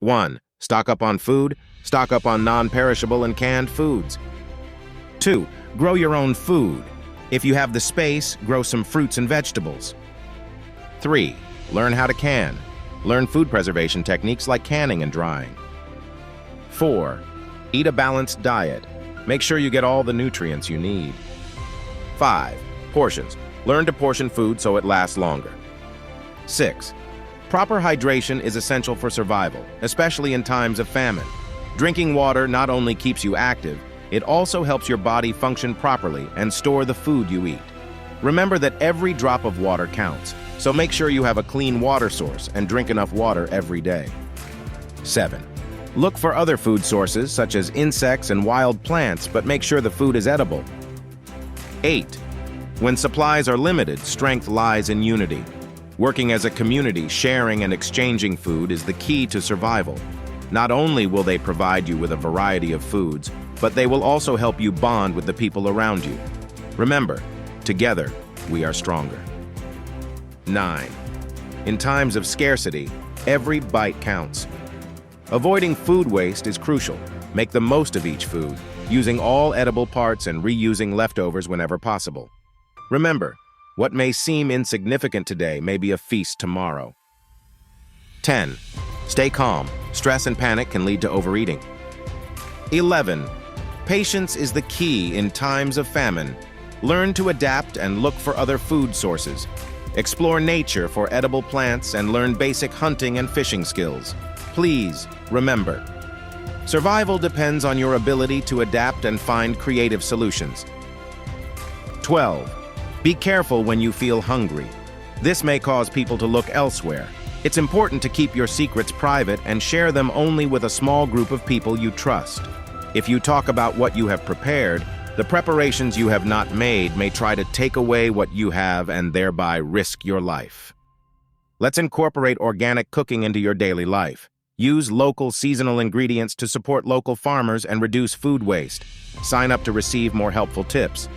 1. Stock up on food. Stock up on non-perishable and canned foods. 2. Grow your own food. If you have the space, grow some fruits and vegetables. 3. Learn how to can. Learn food preservation techniques like canning and drying. 4. Eat a balanced diet. Make sure you get all the nutrients you need. 5. Portions. Learn to portion food so it lasts longer. 6. Proper hydration is essential for survival, especially in times of famine. Drinking water not only keeps you active, it also helps your body function properly and store the food you eat. Remember that every drop of water counts, so make sure you have a clean water source and drink enough water every day. 7. Look for other food sources such as insects and wild plants, but make sure the food is edible. 8. When supplies are limited, strength lies in unity. Working as a community, sharing and exchanging food is the key to survival. Not only will they provide you with a variety of foods, but they will also help you bond with the people around you. Remember, together, we are stronger. 9. In times of scarcity, every bite counts. Avoiding food waste is crucial. Make the most of each food, using all edible parts and reusing leftovers whenever possible. Remember, what may seem insignificant today may be a feast tomorrow. 10. Stay calm. Stress and panic can lead to overeating. 11. Patience is the key in times of famine. Learn to adapt and look for other food sources. Explore nature for edible plants and learn basic hunting and fishing skills. Please remember, survival depends on your ability to adapt and find creative solutions. 12. Be careful when you feel hungry. This may cause people to look elsewhere. It's important to keep your secrets private and share them only with a small group of people you trust. If you talk about what you have prepared, the preparations you have not made may try to take away what you have and thereby risk your life. Let's incorporate organic cooking into your daily life. Use local seasonal ingredients to support local farmers and reduce food waste. Sign up to receive more helpful tips.